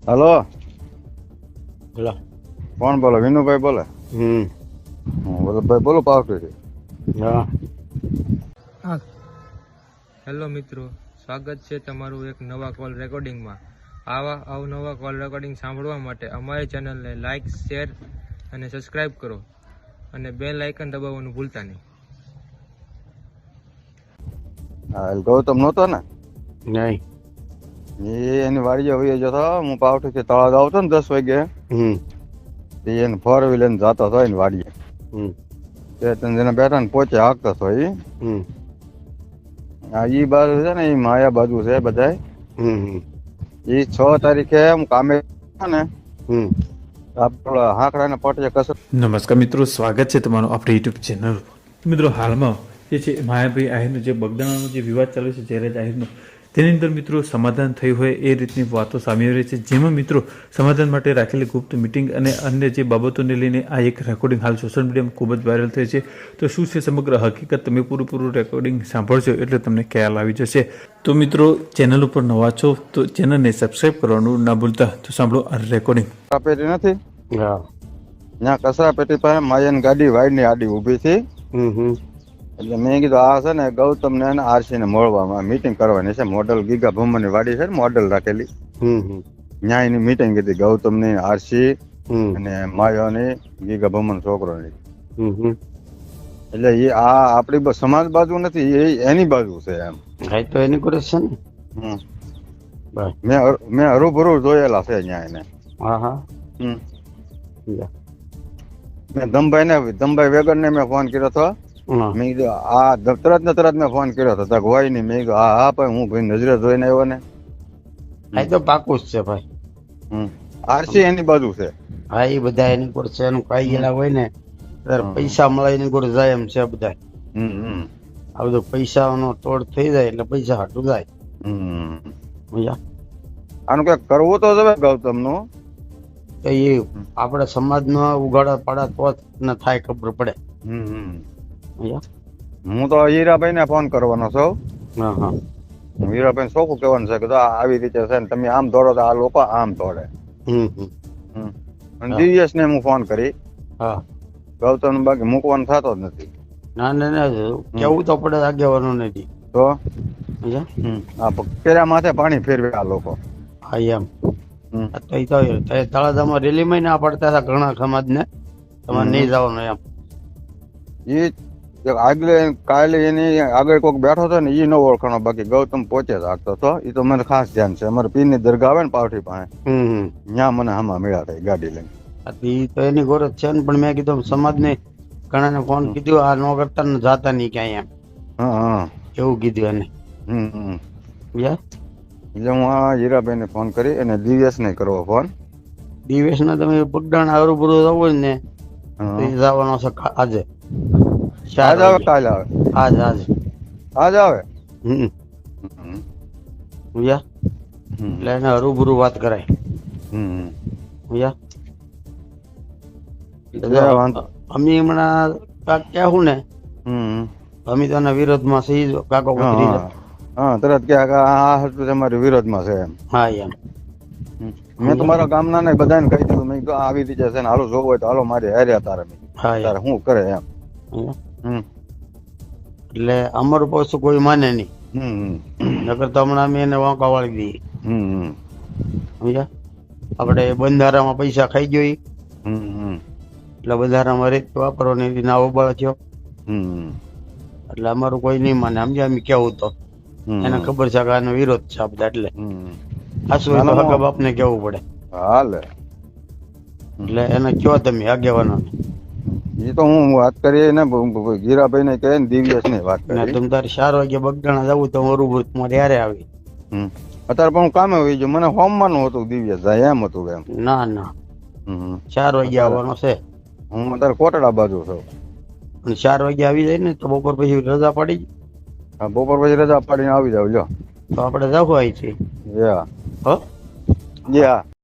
Hello, બોલો. કોણ બોલો? વિનુભાઈ બોલે? વલ્લભભાઈ બોલો, પાવથી. હા. હેલો મિત્રો, સ્વાગત છે તમારું એક નવા કોલ રેકોર્ડિંગમાં. આવા અવનવા કોલ રેકોર્ડિંગ સાંભળવા માટે અમારી ચેનલને લાઇક, શેર અને સબસ્ક્રાઈબ કરો અને બેલ આઇકન દબાવવાનું ભૂલતા નહીં. હા, ગૌતમ નહોતો ને? નહીં. એની વાડીએ વહી જતો. હું પાવઠીથી તળાવ આવતો ને 10 વાગે. એને 4 વ્હીલર લઈને જતો હતો એની વાડીએ. તે જેને બેઠા ને પોચે હાંકતો હતો એ. ઈ બાજુ છે ને, એ માયા બાજુ છે બધા. એ 6 તારીખે હું કામે ને હાંકડા ને પટે કસર. નમસ્કાર મિત્રો, સ્વાગત છે તમારું આપણી યુટ્યુબ ચેનલ. મિત્રો, હાલમાં જે છે માયાભાઈ આહિરનો જે બગદાણાનો જે વિવાદ ચાલુ છે જયરાજ આહિરનો, તેની અંદર મિત્રો સમાધાન થયું હોય એ રીતની વાતો સામે આવી રહી છે. જેમાં મિત્રો સમાધાન માટે રાખેલી ગુપ્ત મિટિંગ અને અન્ય જે બાબતોને લઈને આ એક રેકોર્ડિંગ હાલ સોશિયલ મીડિયામાં ખૂબ જ વાયરલ થઈ છે. તો શું છે સમગ્ર હકીકત, તમે પૂરું રેકોર્ડિંગ સાંભળશો એટલે તમને ખ્યાલ આવી જશે. તો મિત્રો, ચેનલ ઉપર નવા છો તો ચેનલને સબસ્ક્રાઈબ કરવાનું ના ભૂલતા. તો સાંભળો આ રેકોર્ડિંગ. પેટી નથી હા. ત્યાં કચરા પેટી પાસે માયાની ગાડી વાઈડની આડી ઊભી હતી. એટલે મેં કીધું આ છે ને ગૌતમ ને આરસી ને મળવામાં મીટિંગ કરવાની છે. મોડલ ગીગા ભમરની વાડી છે ને, મોડલ રાખેલી. ત્યાં એની મીટિંગ હતી, ગૌતમ ની, આરસી અને માયાની, ગીગા ભમન છોકરોની. એટલે એ આ આપણી સમાજ બાજુ નથી, એ એની બાજુ છે એમ. હા, તો એની કરે છે ને. મેં હરુભરું જોયેલા છે ત્યાં એને. હા હા. મેં ધમભાઈ વેગર ને મેં ફોન કર્યો હતો. મેં કીધું આ તરત મેં ફોન કર્યો હતો, હોય નહીં. મેં કીધું હા ભાઈ, હું ભાઈ નજરે જોઈને આવ્યો ને. હા, તો પાકું જ છે ભાઈ. આરસી એની બાજુ છે. હા, એ બધા એની કોર છે. એનું કઈ ગયેલા હોય ને ત્યારે પૈસા મળે એની કોર જાય એમ છે બધા. આ બધું પૈસાનો તોડ થઈ જાય એટલે પૈસા હાટું જાય. આનું કઈક કરવું તો જ ગૌતમ નું. તો એ આપડે સમાજ નો ઉગાડા પાડા તો જ થાય, ખબર પડે. હું તો હીરાભાઈ ને ફોન કરવાનો છું. હા. હીરાભાઈ શું કહેવાનું છે કે આવી રીતે છે ને, તમે આમ દોડો તો આ લોકો આમ દોડે. અને દિવ્યેશ ને હું ફોન કરી. હા. ગૌતમ બાકી મૂકવાનું થતો જ નથી. ના કેવું તો પડે, આગેવાનું નથી તો પેલા માથે પાણી ફેરવે આ લોકો. હા એમ. તળાજામાં રેલીમાં ના પડતા હતા ઘણા સમાજ ને, તમારે નહીં જવાનું એમ. આગલે કાલે એની આગળ કોઈક બેઠો હતો ને, એ ન ઓળખાણો. બાકી ગૌતમ પોચે જ રાખતો હતો. એ તો મને ખાસ ધ્યાન છે. અમારે પીર ની દરગાહ આવે ને પાવઠી પાસે, ત્યાં મને આમાં મળ્યા હતા ગાડી લઈને. તો એની ગોરજ છે ને. પણ મેં કીધું સમાજ ને ઘણા ને ફોન કીધું, આ નો કરતા ને જાતા નહીં ક્યાંય એમ. એવું કીધું એને. એટલે હું આ હીરાભાઈ ને ફોન કરી અને દિવ્યેશ ને કરવો ફોન. દિવ્યેશ ને તમે બગડાણા હરુભરું જવું ને તો એ જવાનો છે આજે. આજ આવે કાલે આવે? આજ આવે. એટલે એને હરુભરું વાત કરાય. અમે હમણાં કાક કહેવું ને, અમે તો એના વિરોધમાં સહી કાકો પકડી જાય. હા, તરત કે આ તમારી વિરોધમાં છે એમ. હા એમ. મેં તમારા ગામના ને બધાને કહી દીધું. મેં આવી રીતે છે ને, હાલો જોવો હોય તો હાલો મારી હારે તારે. તારે શું કરે એમ. એટલે અમારું પાછું કોઈ માને નહીં. નકર તો હમણાં અમે એને વાંકા વાળી દઈએ. આપડે બંધારામાં પૈસા ખાઈ ગયો એટલે બંધારામાં રેત વાપરવાની ના ઉબાળ થયો. એટલે અમારું કોઈ નહીં માને. સમજ્યા? અમે કેવું તો એને ખબર છે કે આનો વિરોધ છે આ બધા. એટલે આસુ હકા બાપ ને કેવું પડે. હાલે. એટલે એને કયો તમે આગેવાનો. એ તો હું વાત કરી ને ગીરાભાઈ ને કહે ને, દિવ્યેશ ને વાત કરી. તમે તારે 4 વાગે બગડાણા જવું તો બરોબર તમારે યારે આવી. અત્યારે પણ હું કામે હોય છે. મને હોમવાનું હતું દિવ્યેશ જાય એમ હતું એમ. ના 4 વાગે આવવાનો છે. હું અત્યારે કોટડા બાજુ છું. અને 4 વાગે આવી જાય ને તો બપોર પછી રજા પડી. હા, બપોર પછી રજા પાડીને આવી જાવ. જો તો આપડે જવું હોય છે. યા